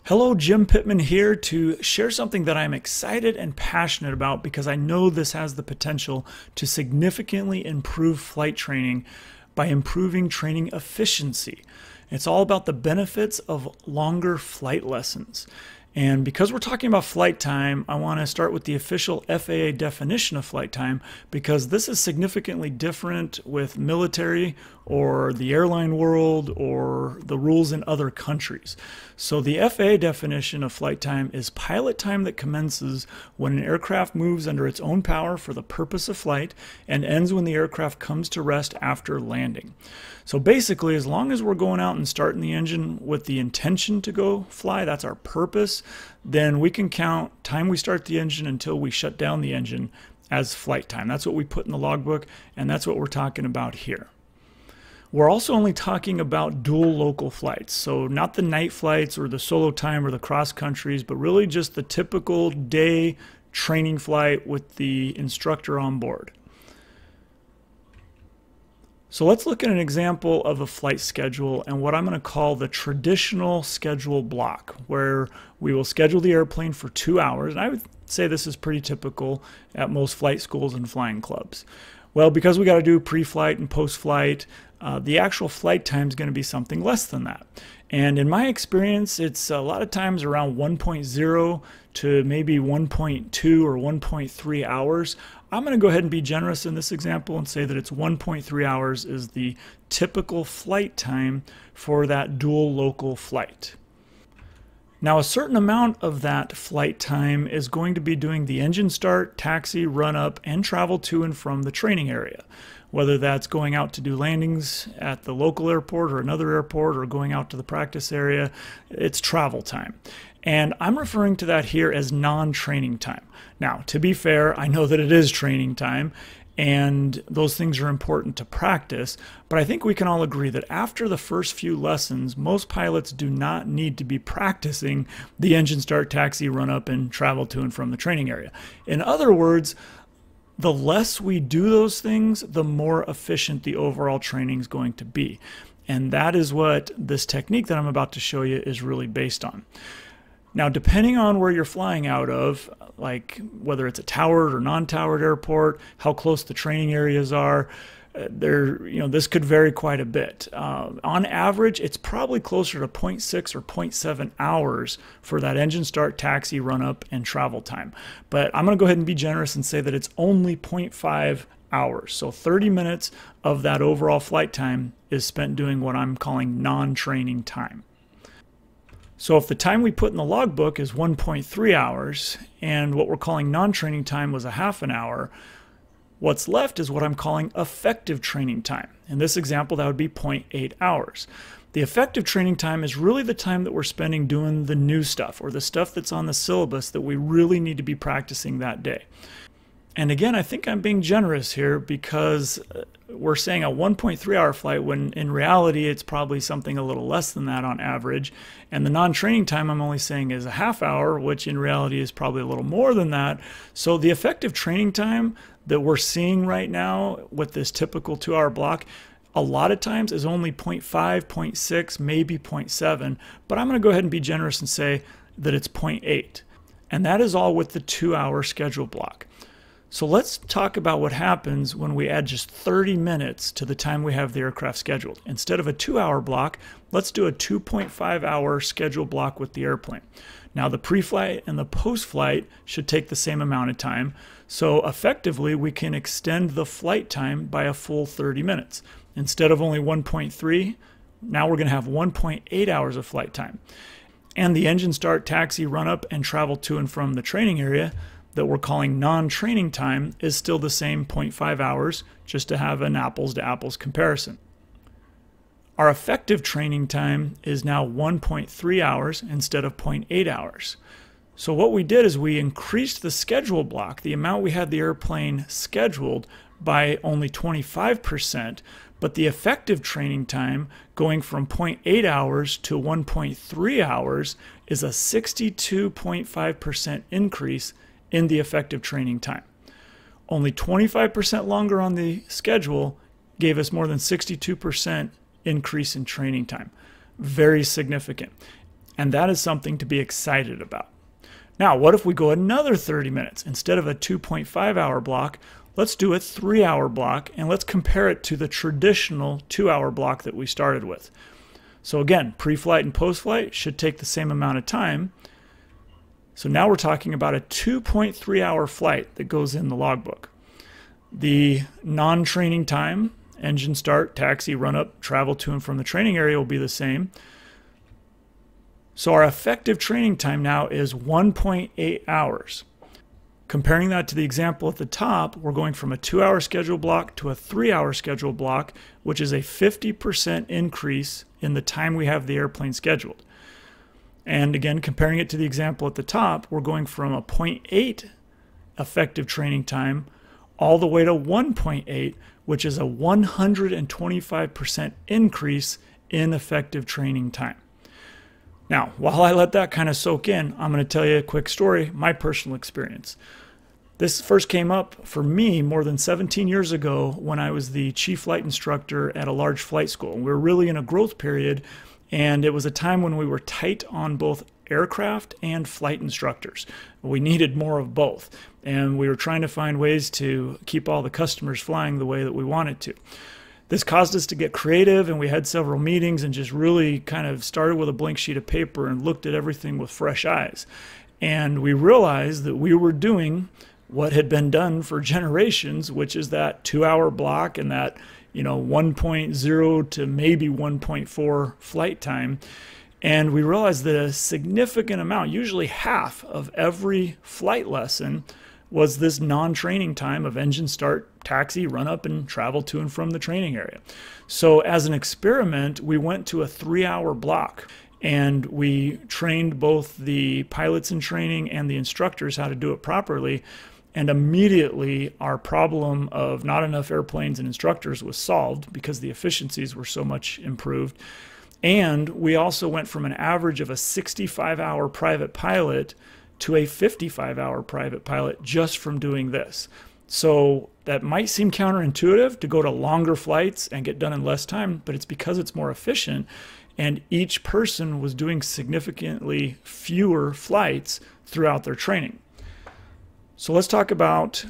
Hello, Jim Pittman here to share something that I'm excited and passionate about because I know this has the potential to significantly improve flight training by improving training efficiency. It's all about the benefits of longer flight lessons. And because we're talking about flight time, I want to start with the official FAA definition of flight time because this is significantly different with military or the airline world or the rules in other countries. So the FAA definition of flight time is pilot time that commences when an aircraft moves under its own power for the purpose of flight and ends when the aircraft comes to rest after landing. So basically, as long as we're going out and starting the engine with the intention to go fly, that's our purpose, then we can count time we start the engine until we shut down the engine as flight time. That's what we put in the logbook, and that's what we're talking about here. We're also only talking about dual local flights, so not the night flights or the solo time or the cross countries, but really just the typical day training flight with the instructor on board. So let's look at an example of a flight schedule and what I'm going to call the traditional schedule block, where we will schedule the airplane for 2 hours. And I would say this is pretty typical at most flight schools and flying clubs. Well, because we got to do pre-flight and post-flight, the actual flight time is going to be something less than that. And in my experience, it's a lot of times around 1.0 to maybe 1.2 or 1.3 hours. I'm going to go ahead and be generous in this example and say that it's 1.3 hours is the typical flight time for that dual local flight. Now, a certain amount of that flight time is going to be doing the engine start, taxi, run up, and travel to and from the training area. Whether that's going out to do landings at the local airport or another airport or going out to the practice area, it's travel time. And I'm referring to that here as non-training time. Now, to be fair, I know that it is training time, and those things are important to practice, but I think we can all agree that after the first few lessons, most pilots do not need to be practicing the engine start, taxi, run up, and travel to and from the training area. In other words, the less we do those things, the more efficient the overall training is going to be. And that is what this technique that I'm about to show you is really based on. Now, depending on where you're flying out of, like whether it's a towered or non-towered airport, how close the training areas are, this could vary quite a bit. On average, it's probably closer to 0.6 or 0.7 hours for that engine start, taxi, run up, and travel time. But I'm going to go ahead and be generous and say that it's only 0.5 hours. So 30 minutes of that overall flight time is spent doing what I'm calling non-training time. So if the time we put in the logbook is 1.3 hours and what we're calling non-training time was a half an hour, what's left is what I'm calling effective training time. In this example, that would be 0.8 hours. The effective training time is really the time that we're spending doing the new stuff or the stuff that's on the syllabus that we really need to be practicing that day. And again, I think I'm being generous here because we're saying a 1.3 hour flight when in reality it's probably something a little less than that on average. And the non-training time I'm only saying is a half hour, which in reality is probably a little more than that. So the effective training time that we're seeing right now with this typical 2 hour block, a lot of times is only 0.5, 0.6, maybe 0.7, but I'm going to go ahead and be generous and say that it's 0.8. And that is all with the 2 hour schedule block. So let's talk about what happens when we add just 30 minutes to the time we have the aircraft scheduled. Instead of a 2 hour block, let's do a 2.5 hour schedule block with the airplane. Now the pre-flight and the post-flight should take the same amount of time. So effectively, we can extend the flight time by a full 30 minutes. Instead of only 1.3, now we're going to have 1.8 hours of flight time. And the engine start, taxi, run up, and travel to and from the training area that we're calling non-training time is still the same 0.5 hours, just to have an apples to apples comparison. Our effective training time is now 1.3 hours instead of 0.8 hours. So what we did is we increased the schedule block, the amount we had the airplane scheduled, by only 25%, but the effective training time going from 0.8 hours to 1.3 hours is a 62.5% increase in the effective training time. Only 25% longer on the schedule gave us more than 62% increase in training time. Very significant. And that is something to be excited about. Now, what if we go another 30 minutes? Instead of a 2.5-hour block, let's do a 3-hour block, and let's compare it to the traditional 2-hour block that we started with. So again, pre-flight and post-flight should take the same amount of time. So now we're talking about a 2.3-hour flight that goes in the logbook. The non-training time, engine start, taxi, run up, travel to and from the training area will be the same. So our effective training time now is 1.8 hours. Comparing that to the example at the top, we're going from a 2-hour schedule block to a 3-hour schedule block, which is a 50% increase in the time we have the airplane scheduled. And again, comparing it to the example at the top, we're going from a 0.8 effective training time all the way to 1.8, which is a 125% increase in effective training time. Now, while I let that kind of soak in, I'm going to tell you a quick story, my personal experience. This first came up for me more than 17 years ago when I was the chief flight instructor at a large flight school. We were really in a growth period, and it was a time when we were tight on both aircraft and flight instructors. We needed more of both, and we were trying to find ways to keep all the customers flying the way that we wanted to. This caused us to get creative, and we had several meetings and just really kind of started with a blank sheet of paper and looked at everything with fresh eyes. And we realized that we were doing what had been done for generations, which is that 2-hour block and that 1.0 to maybe 1.4 flight time. And we realized that a significant amount, usually half of every flight lesson, was this non-training time of engine start, taxi, run up, and travel to and from the training area. So as an experiment, we went to a 3-hour block, and we trained both the pilots in training and the instructors how to do it properly. And immediately our problem of not enough airplanes and instructors was solved because the efficiencies were so much improved. And we also went from an average of a 65-hour private pilot to a 55-hour private pilot just from doing this. So that might seem counterintuitive to go to longer flights and get done in less time, but it's because it's more efficient, and each person was doing significantly fewer flights throughout their training. So let's talk about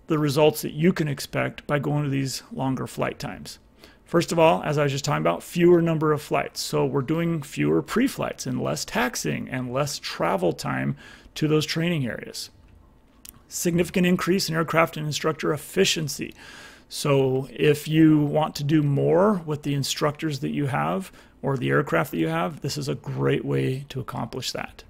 the results that you can expect by going to these longer flight times. First of all, as I was just talking about, fewer number of flights. So we're doing fewer pre-flights and less taxiing and less travel time to those training areas. Significant increase in aircraft and instructor efficiency. So if you want to do more with the instructors that you have or the aircraft that you have, this is a great way to accomplish that.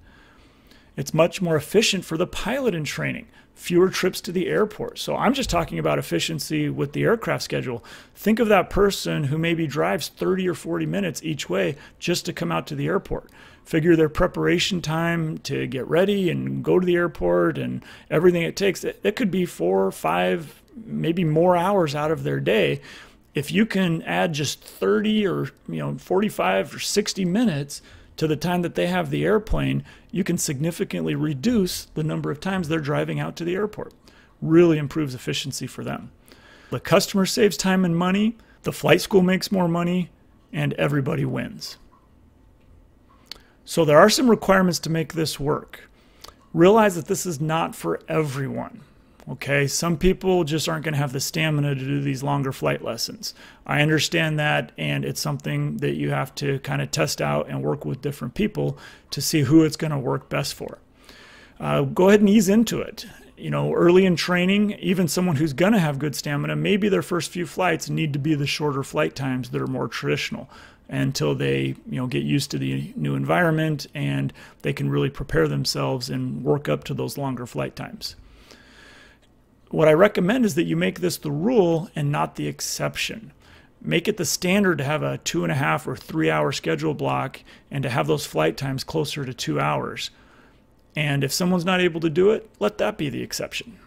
It's much more efficient for the pilot in training. Fewer trips to the airport. So I'm just talking about efficiency with the aircraft schedule. Think of that person who maybe drives 30 or 40 minutes each way just to come out to the airport. Figure their preparation time to get ready and go to the airport and everything it takes. It could be 4 or 5, maybe more hours out of their day. If you can add just 30 or 45 or 60 minutes to the time that they have the airplane, you can significantly reduce the number of times they're driving out to the airport. Really improves efficiency for them. The customer saves time and money, the flight school makes more money, and everybody wins. So there are some requirements to make this work. Realize that this is not for everyone. Okay, some people just aren't going to have the stamina to do these longer flight lessons. I understand that, and it's something that you have to kind of test out and work with different people to see who it's going to work best for. Go ahead and ease into it. Early in training, even someone who's going to have good stamina, maybe their first few flights need to be the shorter flight times that are more traditional until they get used to the new environment and they can really prepare themselves and work up to those longer flight times. What I recommend is that you make this the rule and not the exception. Make it the standard to have a 2.5 or 3 hour schedule block and to have those flight times closer to 2 hours. And if someone's not able to do it, let that be the exception.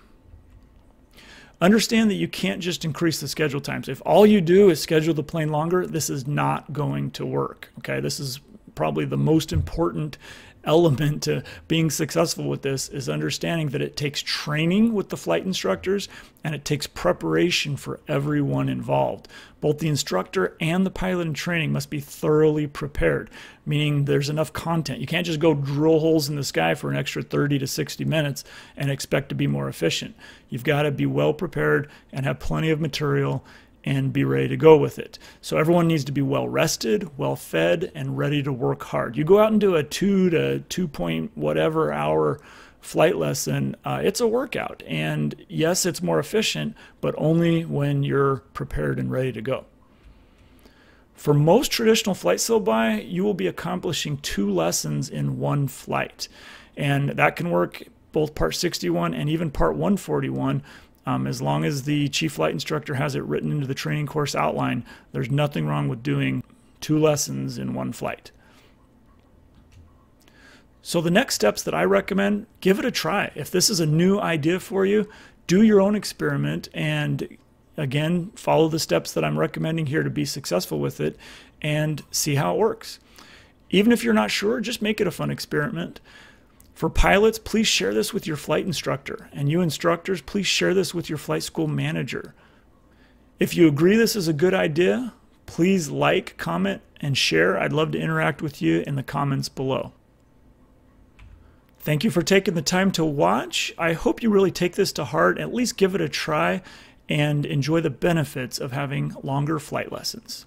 Understand that you can't just increase the schedule times. If all you do is schedule the plane longer, this is not going to work. Okay, this is probably the most important element to being successful with this is understanding that it takes training with the flight instructors and it takes preparation for everyone involved. Both the instructor and the pilot in training must be thoroughly prepared, meaning there's enough content. You can't just go drill holes in the sky for an extra 30 to 60 minutes and expect to be more efficient. You've got to be well prepared and have plenty of material and be ready to go with it. So everyone needs to be well rested, well fed, and ready to work hard. You go out and do a 2 to 2 point whatever hour flight lesson, it's a workout. And yes, it's more efficient, but only when you're prepared and ready to go. For most traditional flight syllabi, you will be accomplishing 2 lessons in one flight. And that can work both Part 61 and even Part 141. As long as the chief flight instructor has it written into the training course outline, there's nothing wrong with doing 2 lessons in one flight. So the next steps that I recommend, give it a try. If this is a new idea for you, do your own experiment and again, follow the steps that I'm recommending here to be successful with it and see how it works. Even if you're not sure, just make it a fun experiment. For pilots, please share this with your flight instructor. And you instructors, please share this with your flight school manager. If you agree this is a good idea, please like, comment, and share. I'd love to interact with you in the comments below. Thank you for taking the time to watch. I hope you really take this to heart, at least give it a try, and enjoy the benefits of having longer flight lessons.